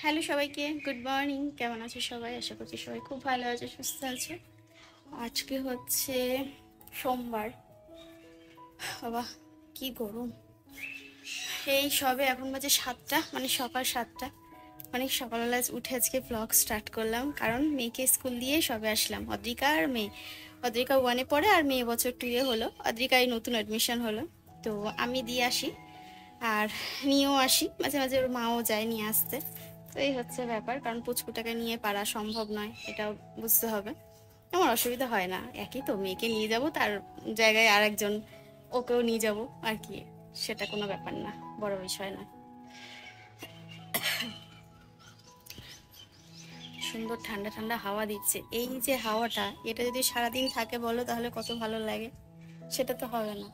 Hello সবাইকে, good morning. কেমন আছো সবাই? আশা করছি সবাই খুব ভালো আছে, সুস্থ আছে। আজকে হচ্ছে সোমবার। বাবা কি গরম! এই সবে এখন বাজে 7টা, মানে সকাল 7টা। অনেক সকালবেলা উঠে আজকে ব্লগ স্টার্ট করলাম, কারণ মেয়েকে স্কুল দিয়ে সবে আসলাম। অদ্রিকা আর মেয়ে, অদ্রিকা 1-এ পড়ে আর মেয়ে বছর 2-এ হলো। অদ্রিকায় নতুন অ্যাডমিশন হলো, তো আমি দিয়ে আসি আর নিয়েও আসি, মাঝে মাঝে ওর মাও যায় নিয়ে আসতে। তো এই হচ্ছে ব্যাপার, কারণ পুচকুটাকে নিয়ে পারা সম্ভব নয়, এটাও বুঝতে হবে। আমার অসুবিধা হয় না, একই তো, মেয়েকে নিয়ে যাব, তার জায়গায় আর একজন ওকেও নিয়ে যাব আর কি, সেটা কোনো ব্যাপার না, বড় বিষয় না। সুন্দর ঠান্ডা ঠান্ডা হাওয়া দিচ্ছে, এই যে হাওয়াটা, এটা যদি সারাদিন থাকে বলো তাহলে কত ভালো লাগে। সেটা তো হবে না।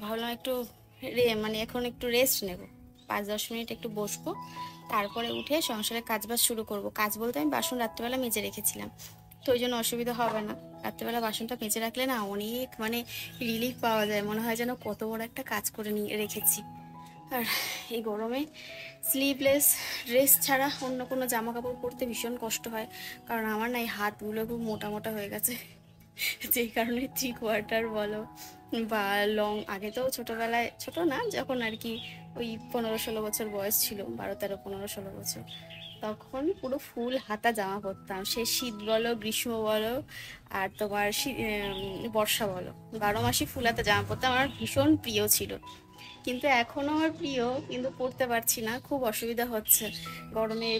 ভাবলাম একটু মানে এখন একটু রেস্ট নেব, 5-10 মিনিট একটু বসবো, তারপরে উঠে সংসারের কাজবাজ শুরু করব। কাজ বলতে আমি বাসন রাত্রেবেলা মেজে রেখেছিলাম, তো ওই জন্য অসুবিধা হবে না। রাত্রেবেলা বাসনটা মেজে রাখলে না অনেক মানে রিলিফ পাওয়া যায়, মনে হয় যেন কত বড় একটা কাজ করে নিয়ে রেখেছি। আর এই গরমে স্লিভলেস ড্রেস ছাড়া অন্য কোনো জামা কাপড় পরতে ভীষণ কষ্ট হয়, কারণ আমার না এই হাতগুলো খুব মোটা মোটা হয়ে গেছে, যেই কারণে 3/4 বলো বা লং, আগে তো ছোটোবেলায়, ছোটো না, যখন আর কি ওই 15-16 বছর বয়স ছিল, 12-13-15-16 বছর, তখন পুরো ফুল হাতা জামা পরতাম। সে শীত বলো, গ্রীষ্ম বলো, আর তোমার বর্ষা বলো, 12 মাসই ফুল হাতা জামা পরতাম, আমার ভীষণ প্রিয় ছিল। কিন্তু এখনও আমার প্রিয়, কিন্তু পরতে পারছি না, খুব অসুবিধা হচ্ছে গরমে।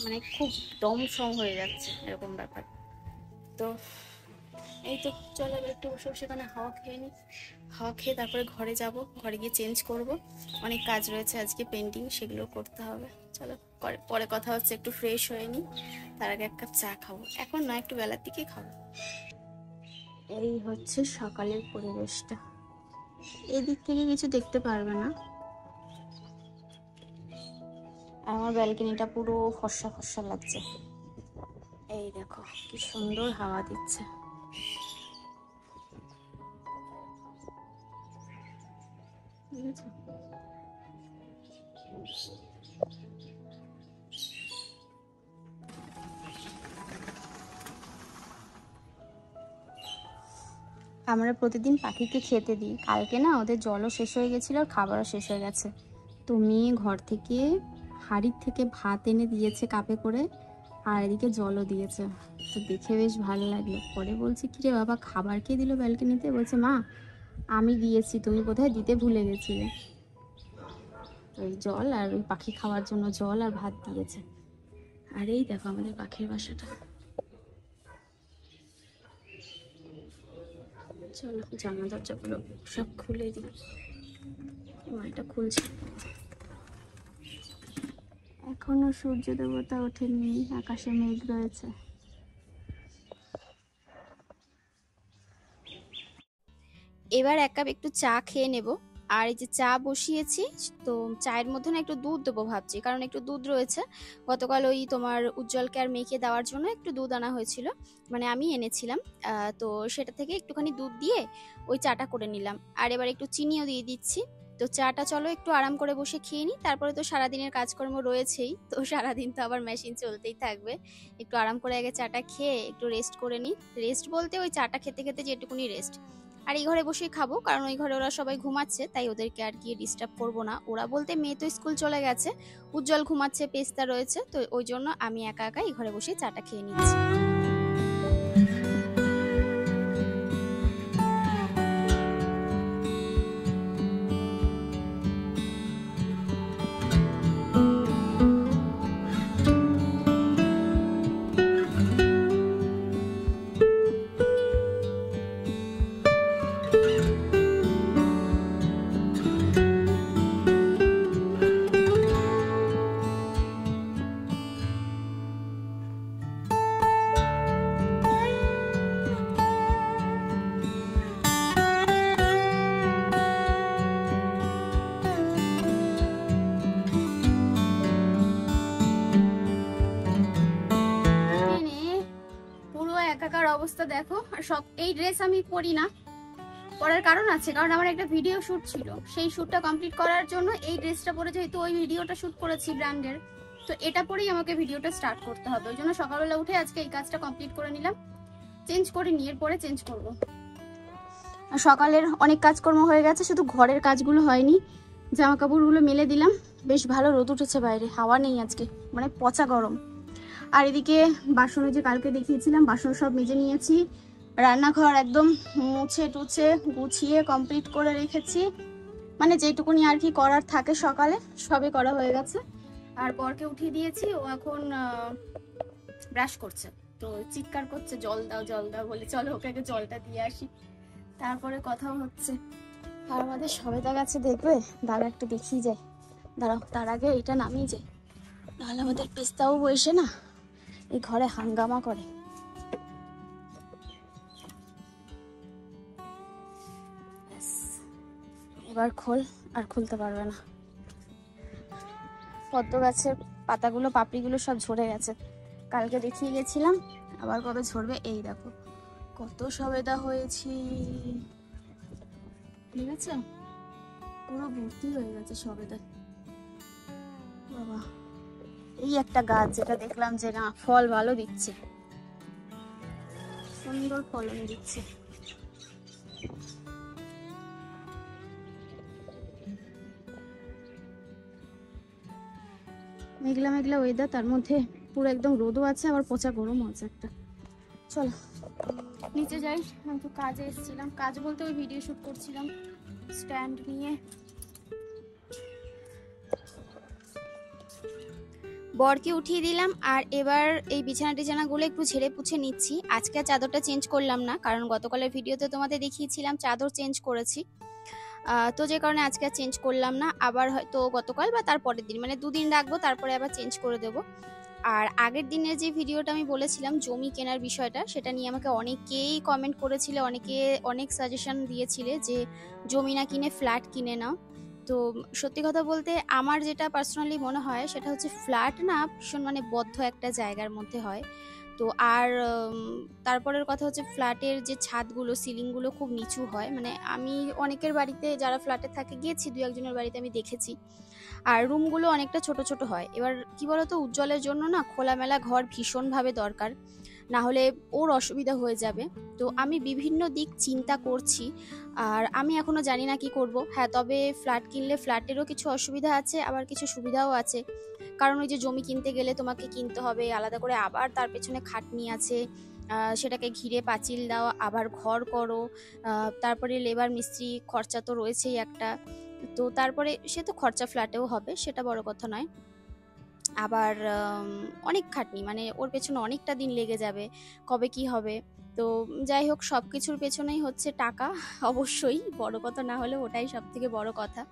মানে খুব দমসম হয়ে যাচ্ছে, এরকম ব্যাপার। তো এই তো, চলো এবার একটু বসে বসে এখানে হাওয়া খেয়ে নিই। হাওয়া খেয়ে তারপরে ঘরে যাব, ঘরে গিয়ে চেঞ্জ করব। অনেক কাজ রয়েছে আজকে পেন্টিং, সেগুলো করতে হবে। চলো পরে কথা হচ্ছে, একটু ফ্রেশ হয়ে নিই, তার আগে 1 কাপ চা খাবো। এখন না, একটু বেলার দিকে খাবো। এই হচ্ছে সকালের পরিবেশটা, এদিক থেকে কিছু দেখতে পারবে না, আমার ব্যালকনিটা পুরো ফর্সা ফর্সা লাগছে। এই দেখো কি সুন্দর হাওয়া দিচ্ছে। আমরা প্রতিদিন পাখিকে খেতে দিই, কালকে না ওদের জলও শেষ হয়ে গেছিলো আর খাবারও শেষ হয়ে গেছে, তো মেয়ে ঘর থেকে হাঁড়ির থেকে ভাত এনে দিয়েছে কাপে করে, আর এদিকে জলও দিয়েছে। তো দেখে বেশ ভালো লাগলো। পরে বলছি, কিরে বাবা, খাবার কে দিল ব্যালকনিতে? বলছে, মা আমি দিয়েছি, তুমি কোথায় দিতে ভুলে গেছিলে। ওই জল আর ওই পাখি খাওয়ার জন্য জল আর ভাত দিয়েছে। আর এই দেখো আমাদের পাখির বাসাটা। চলো জানলা দরজাগুলো সব খুলে দিই, এটা খুলছে। এখনো সূর্য দেবতা ওঠেনি, আকাশে মেঘ রয়েছে। এবার 1 কাপ একটু চা খেয়ে নেব। আর এই যে চা বসিয়েছি, তো চায়ের মধ্যে না একটু দুধ দেবো ভাবছি, কারণ একটু দুধ রয়েছে। গতকাল ওই তোমার উজ্জ্বলকে আর মেয়েকে দেওয়ার জন্য একটু দুধ আনা হয়েছিল, মানে আমি এনেছিলাম, তো সেটা থেকে একটুখানি দুধ দিয়ে ওই চাটা করে নিলাম। আর এবার একটু চিনিও দিয়ে দিচ্ছি। তো চাটা চলো একটু আরাম করে বসে খেয়ে নিই, তারপরে তো সারাদিনের কাজকর্ম রয়েছেই, তো সারাদিন তো আবার মেশিন চলতেই থাকবে। একটু আরাম করে আগে চাটা খেয়ে একটু রেস্ট করে নিই। রেস্ট বলতে ওই চাটা খেতে খেতে যেটুকুনি রেস্ট। আর এই ঘরে বসেই খাবো, কারণ ওই ঘরে ওরা সবাই ঘুমাচ্ছে, তাই ওদেরকে আর কি ডিস্টার্ব করবো না। ওরা বলতে মেয়ে তো স্কুল চলে গেছে, উজ্জ্বল ঘুমাচ্ছে, পেস্তা রয়েছে, তো ওই জন্য আমি একা একা এই ঘরে বসে চাটা খেয়ে নিচ্ছি। একাকার অবস্থা দেখো। আর সব এই ড্রেস আমি পরি না, পরার কারণ আছে, কারণ আমার একটা ভিডিও শুট ছিল, সেই শুটটা কমপ্লিট করার জন্য এই ড্রেসটা পরে, যেহেতু ওই ভিডিওটা শুট করেছি ব্র্যান্ডের, তো এটা পরেই আমাকে ভিডিওটা স্টার্ট করতে হবে, ওই জন্য সকালবেলা উঠে আজকে এই কাজটা কমপ্লিট করে নিলাম। চেঞ্জ করে নিয়ে এরপরে চেঞ্জ করব। সকালের অনেক কাজকর্ম হয়ে গেছে, শুধু ঘরের কাজগুলো হয়নি। জামা কাপড়গুলো মেলে দিলাম, বেশ ভালো রোদ উঠেছে বাইরে, হাওয়া নেই আজকে, মানে পচা গরম। আর এদিকে বাসন যে কালকে দেখিয়েছিলাম বাসন সব মেজে নিয়েছি, রান্নাঘর একদম মুছে টুছে গুছিয়ে কমপ্লিট করে রেখেছি, মানে যেটুকুনি আর কি করার থাকে সকালে সবে করা হয়ে গেছে। আর বরকে উঠিয়ে দিয়েছি, ও এখন ব্রাশ করছে, তো চিৎকার করছে জল দাও জল দাও বলে, চলো ওকে আগে জলটা দিয়ে আসি তারপরে কথাও হচ্ছে। আর আমাদের সবেদা গাছে দেখবে, দাঁড়া একটু দেখিয়ে যায়, দাঁড়াও তার আগে এটা নামিয়ে যায়, নাহলে আমাদের পেস্তাও বসে না এই ঘরে হাঙ্গামা করে। এবার খোল, আর খুলতে পারবে না। পদ্ম গাছের পাতাগুলো পাপড়িগুলো সব ঝরে গেছে, কালকে দেখিয়ে গেছিলাম, আবার কবে ঝরবে। এই দেখো কত সবেদা হয়েছে, ঠিক আছে, পুরো ভর্তি হয়ে গেছে সবেদা। বাবা, এই একটা গাছ যেটা দেখলাম যে না ফল ভালো দিচ্ছে, সুন্দর ফলন দিচ্ছে। মেঘলা মেঘলা ওয়েদার, তার মধ্যে পুরো একদম রোদও আছে, আবার পচা গরমও আছে একটা। চলো নিচে যাই, আমি তো কাজে এসেছিলাম, কাজ বলতে ওই ভিডিও শুট করছিলাম স্ট্যান্ড নিয়ে। বরকে উঠিয়ে দিলাম, আর এবার এই বিছানা টিছানাগুলো একটু ঝেড়ে পুছে নিচ্ছি। আজকে চাদরটা চেঞ্জ করলাম না, কারণ গতকালের ভিডিওতে তোমাদের দেখিয়েছিলাম চাদর চেঞ্জ করেছি, তো যে কারণে আজকে আর চেঞ্জ করলাম না। আবার হয়তো গতকাল বা তার পরের দিন, মানে দুদিন রাখবো, তারপরে আবার চেঞ্জ করে দেবো। আর আগের দিনের যে ভিডিওটা আমি বলেছিলাম জমি কেনার বিষয়টা, সেটা নিয়ে আমাকে অনেকেই কমেন্ট করেছিলে, অনেকে অনেক সাজেশন দিয়েছিলে যে জমি না কিনে ফ্ল্যাট কিনে নাও। তো সত্যি কথা বলতে আমার যেটা পার্সোনালি মনে হয় সেটা হচ্ছে ফ্ল্যাট না ভীষণ মানে বদ্ধ একটা জায়গার মধ্যে হয়। তো আর তারপরের কথা হচ্ছে ফ্ল্যাটের যে ছাদগুলো সিলিংগুলো খুব নিচু হয়, মানে আমি অনেকের বাড়িতে যারা ফ্ল্যাটে থাকে গিয়েছি, দু একজনের বাড়িতে আমি দেখেছি। আর রুমগুলো অনেকটা ছোট ছোট হয়। এবার কি বলতো, উজ্জ্বলের জন্য না খোলামেলা ঘর ভীষণভাবে দরকার, না হলে ওর অসুবিধা হয়ে যাবে। তো আমি বিভিন্ন দিক চিন্তা করছি, আর আমি এখনো জানি না কি করব। হ্যাঁ, তবে ফ্ল্যাট কিনলে ফ্ল্যাটেরও কিছু অসুবিধা আছে, আবার কিছু সুবিধাও আছে। কারণ ওই যে জমি কিনতে গেলে তোমাকে কিনতে হবে আলাদা করে, আবার তার পেছনে খাটনি আছে, সেটাকে ঘিরে পাঁচিল দাও, আবার ঘর করো, তারপরে লেবার মিস্ত্রি খরচা তো রয়েছেই একটা। তো তারপরে সে তো খরচা ফ্ল্যাটেও হবে, সেটা বড় কথা নয়। আবার অনেক খাটনি, মানে ওর পেছনে অনেকটা দিন লেগে যাবে, কবে কি হবে। তো যাই হোক, সব কিছুর পেছনেই হচ্ছে টাকা, অবশ্যই বড় কথা না হলে ওটাই সব থেকে বড় কথা।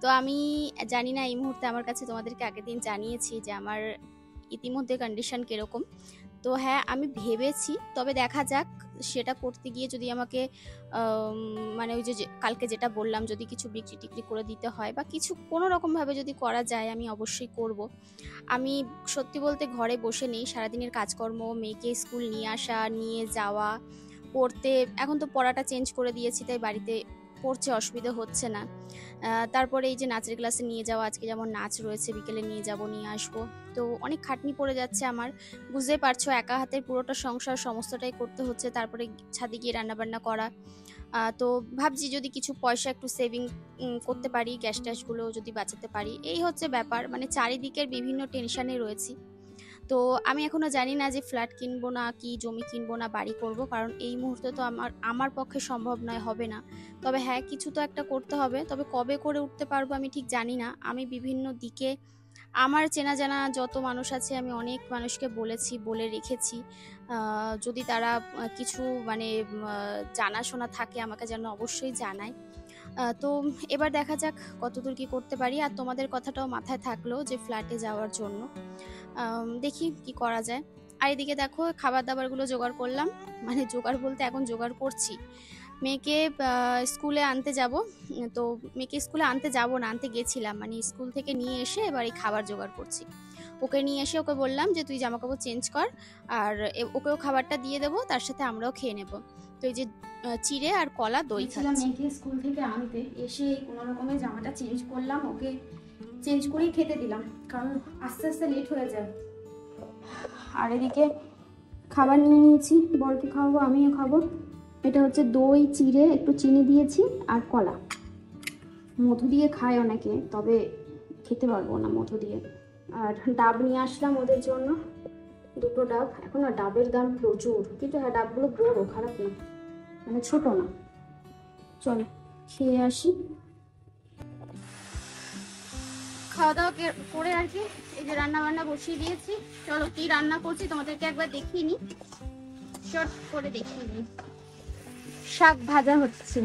তো আমি জানি না এই মুহূর্তে, আমার কাছে তোমাদেরকে আগের দিন জানিয়েছি যে আমার ইতিমধ্যে কন্ডিশন কিরকম। তো হ্যাঁ, আমি ভেবেছি, তবে দেখা যাক সেটা করতে গিয়ে যদি আমাকে মানে ওই যে কালকে যেটা বললাম, যদি কিছু বিক্রি টিক্রি করে দিতে হয় বা কিছু কোনো রকমভাবে যদি করা যায়, আমি অবশ্যই করব। আমি সত্যি বলতে ঘরে বসে নেই, সারাদিনের কাজকর্ম, মেয়েকে স্কুল নিয়ে আসা নিয়ে যাওয়া, পড়তে, এখন তো পড়াটা চেঞ্জ করে দিয়েছি তাই বাড়িতে পড়ছে, অসুবিধা হচ্ছে না। তারপরে এই যে নাচের ক্লাসে নিয়ে যাওয়া, আজকে যেমন নাচ রয়েছে, বিকেলে নিয়ে যাব নিয়ে আসবো, তো অনেক খাটনি পড়ে যাচ্ছে আমার। বুঝতেই পারছো, একা হাতের পুরোটা সংসার সমস্তটাই করতে হচ্ছে, তারপরে ছাদে গিয়ে রান্নাবান্না করা। তো ভাবছি যদি কিছু পয়সা একটু সেভিং করতে পারি, গ্যাস ট্যাসগুলো যদি বাঁচাতে পারি, এই হচ্ছে ব্যাপার। মানে চারিদিকের বিভিন্ন টেনশনে রয়েছি। তো আমি এখনো জানি না যে ফ্ল্যাট কিনবো না কি জমি কিনবো না বাড়ি করব, কারণ এই মুহূর্তে তো আমার পক্ষে সম্ভব নয়, হবে না। তবে হ্যাঁ, কিছু তো একটা করতে হবে, তবে কবে করে উঠতে পারবো আমি ঠিক জানি না। আমি বিভিন্ন দিকে আমার চেনা জানা যত মানুষ আছে, আমি অনেক মানুষকে বলেছি, বলে রেখেছি, যদি তারা কিছু মানে জানাশোনা থাকে আমাকে যেন অবশ্যই জানায়। তো এবার দেখা যাক কতদূর কি করতে পারি। আর তোমাদের কথাটাও মাথায় থাকলো যে ফ্ল্যাটে যাওয়ার জন্য, দেখি কি করা যায়। আর এদিকে দেখো খাবার দাবারগুলো জোগাড় করলাম, মানে জোগাড় বলতে এখন জোগাড় করছি। মেয়েকে স্কুলে আনতে যাব, তো মেয়েকে স্কুলে আনতে যাব না, আনতে গেছিলাম, মানে স্কুল থেকে নিয়ে এসে এবার এই খাবার জোগাড় করছি। ওকে নিয়ে এসে ওকে বললাম যে তুই জামা কাপড় চেঞ্জ কর, আর ওকেও খাবারটা দিয়ে দেবো, তার সাথে আমরাও খেয়ে নেব। তো এই যে চিড়ে আর কলা দই খাচ্ছি। মেয়েকে স্কুল থেকে আনতে এসে কোনো রকমের জামাটা চেঞ্জ করলাম, ওকে চেঞ্জ করেই খেতে দিলাম, কারণ আস্তে আস্তে লেট হয়ে যায়। আর এদিকে খাবার নিয়ে নিয়েছি, বরকে খাওয়াবো, আমিও খাবো। এটা হচ্ছে দই চিড়ে, একটু চিনি দিয়েছি আর কলা। মধু দিয়ে খায় অনেকে, তবে খেতে পারবো না মধু দিয়ে। আর ডাব নিয়ে আসলাম ওদের জন্য, 2টো ডাব। এখন আর ডাবের দাম প্রচুর, কিন্তু হ্যাঁ ডাবগুলো বড়ো, খারাপ না, মানে ছোট না। চলো খেয়ে আসি। খাওয়া দাওয়া করে আর কি এই যে রান্না বান্না বসিয়ে দিয়েছি। চলো কি রান্না করছি তোমাদেরকে একবার দেখিয়ে নি, শর্ট করে দেখিয়ে নি। শাক ভাজা হচ্ছে,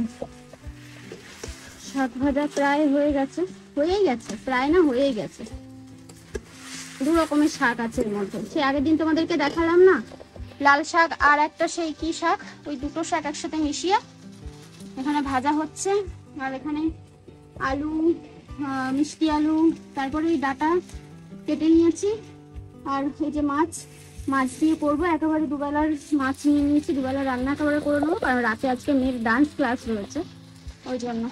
শাক ভাজা প্রায় হয়েই গেছে, প্রায় না হয়েই গেছে। 2 রকমের শাক আছে এর মধ্যে, সে আগের দিন তোমাদেরকে দেখালাম না, লাল শাক আর একটা সেই কি শাক, ওই 2টো শাক একসাথে মিশিয়ে এখানে ভাজা হচ্ছে। আর এখানে আলু, মিষ্টি আলু, তারপরে ওই ডাটা কেটে নিয়েছি। আর এই যে মাছ দিয়ে করবো, একেবারে 2 বেলার মাছ নিয়ে নিয়েছি, 2 বেলা রান্না একেবারে করে নেবো, কারণ রাতে আজকে মেয়ের ডান্স ক্লাস রয়েছে, ওই জন্য।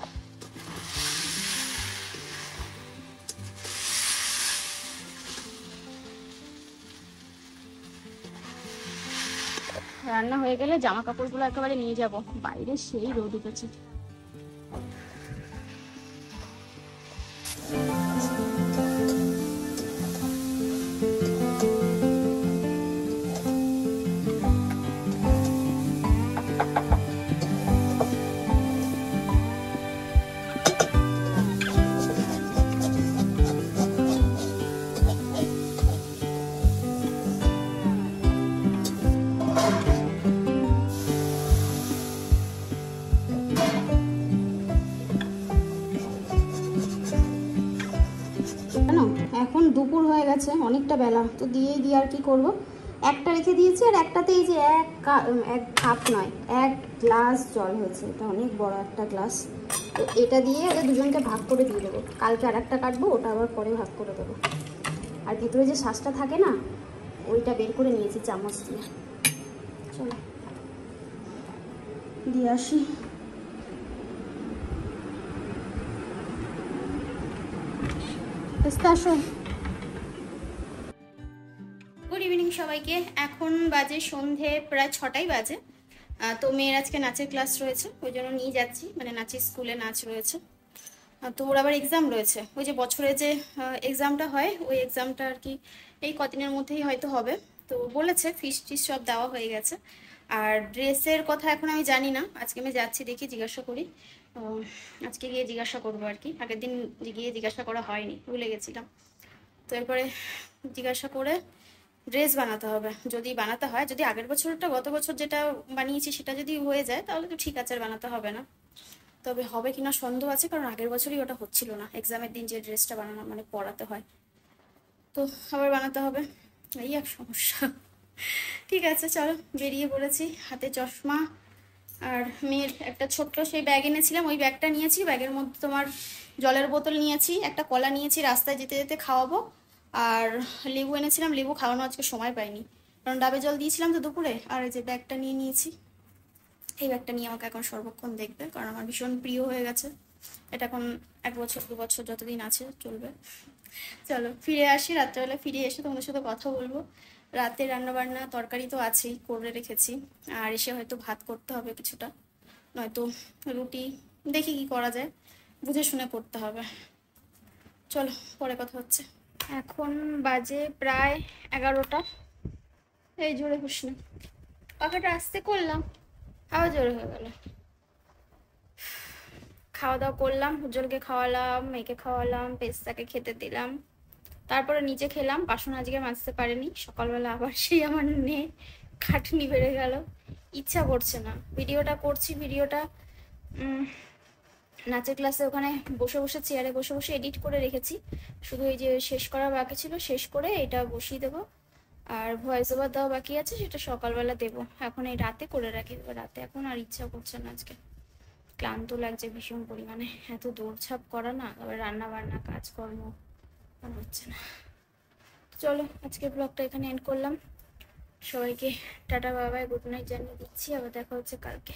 রান্না হয়ে গেলে জামা কাপড়গুলো একেবারে নিয়ে যাব, বাইরে সেই রোদ উঠেছে। এখন দুপুর হয়ে গেছে, অনেকটা বেলা, তো দিয়েই দিয়ে আর কি করব। একটা রেখে দিয়েছি, আর একটাতে এই যে এক কাপ নয়, 1 গ্লাস জল হয়েছে, এটা অনেক বড় একটা গ্লাস। তো এটা দিয়ে ওদের দুজনকে ভাগ করে দিয়ে দেবো, কালকে আর একটা কাটবো, ওটা আবার পরে ভাগ করে দেবো। আর ভিতরে যে শ্বাসটা থাকে না, ওইটা বের করে নিয়েছি চামচ দিয়ে। চলো দিয়ে আসি। আসো। গুড ইভিনিং সবাইকে। এখন বাজে সন্ধে প্রায় 6টাই বাজে। তো মেয়ের আজকে নাচের ক্লাস রয়েছে, ওই জন্য নিয়ে যাচ্ছি, মানে নাচের স্কুলে নাচ রয়েছে। তো ওর আবার এক্সাম রয়েছে, ওই যে বছরে যে এক্সামটা হয়, ওই এক্সামটা আর কি এই কদিনের মধ্যেই হয়তো হবে। তো বলেছে ফিস টিস সব দেওয়া হয়ে গেছে। আর ড্রেসের কথা এখন আমি জানি না, আজকে আমি যাচ্ছি, দেখি জিজ্ঞাসা করি। আজকে গিয়ে জিজ্ঞাসা করবো আর কি, আগের দিন গিয়ে জিজ্ঞাসা করা হয়নি, ভুলে গেছিলাম। তো এরপরে জিজ্ঞাসা করে ড্রেস বানাতে হবে, যদি বানাতে হয়, যদি আগের বছরটা গত বছর যেটা বানিয়েছি সেটা যদি হয়ে যায় তাহলে তো ঠিক আছে, আর বানাতে হবে না। তবে হবে কিনা সন্দেহ আছে, কারণ আগের বছরই ওটা হচ্ছিল না, এক্সামের দিন যে ড্রেসটা বানানো মানে পড়াতে হয়, তো আবার বানাতে হবে, এই এক সমস্যা। ঠিক আছে চলো, বেরিয়ে পড়েছি, হাতে চশমা। আর মেয়ের একটা ছোট্ট সেই ব্যাগ এনেছিলাম, ওই ব্যাগটা নিয়েছি, ব্যাগের মধ্যে তোমার জলের বোতল নিয়েছি, একটা কলা নিয়েছি, রাস্তায় যেতে যেতে খাওয়াবো। আর লেবু এনেছিলাম, লেবু খাওয়ানো আজকে সময় পাইনি, কারণ ডাবে জল দিয়েছিলাম তো দুপুরে। আর এই যে ব্যাগটা নিয়ে নিয়েছি, এই ব্যাগটা নিয়ে আমাকে এখন সর্বক্ষণ দেখবে, কারণ আমার ভীষণ প্রিয় হয়ে গেছে এটা, এখন 1 বছর 2 বছর যতদিন আছে চলবে। চলো ফিরে আসি, রাত্রেবেলা ফিরে এসে তোমাদের সাথে কথা বলবো। রাতে রান্নাবান্না তরকারি তো আছেই, করে রেখেছি, আর এসে হয়তো ভাত করতে হবে কিছুটা, নয়তো রুটি, দেখি কি করা যায়, বুঝে শুনে করতে হবে। চলো পরে কথা হচ্ছে। এখন বাজে প্রায় 11টা, এই জোরে হোস না, পাখাটা আস্তে করলাম, আবার জোরে হয়ে গেল। খাওয়া দাওয়া করলাম, উজ্জ্বলকে খাওয়ালাম, মেয়েকে খাওয়ালাম, পেস্তাকে খেতে দিলাম, তারপরে নিচে খেলাম। বাসন আজকে মাজতে পারিনি, সকালবেলা আবার সেই আমার মেয়ে খাটনি বেড়ে গেল, ইচ্ছা করছে না। ভিডিওটা করছি, ভিডিওটা নাচের ক্লাসে ওখানে বসে বসে চেয়ারে বসে বসে এডিট করে রেখেছি, শুধু এই যে শেষ করা বাকি ছিল, শেষ করে এটা বসিয়ে দেবো। আর ভয়েস ওভার দেওয়া বাকি আছে, সেটা সকালবেলা দেবো, এখন এই রাতে করে রাখি দেবো। রাতে এখন আর ইচ্ছা করছে না, আজকে ক্লান্ত লাগছে ভীষণ পরিমাণে, এত দৌড়ঝাঁপ করা না, আবার রান্না বান্না কাজকর্ম আর হচ্ছে না। চলো আজকে ব্লগটা এখানে এন্ড করলাম, সবাইকে tata bye bye, good night জানিয়ে দিচ্ছি, আবার দেখা হচ্ছে কালকে।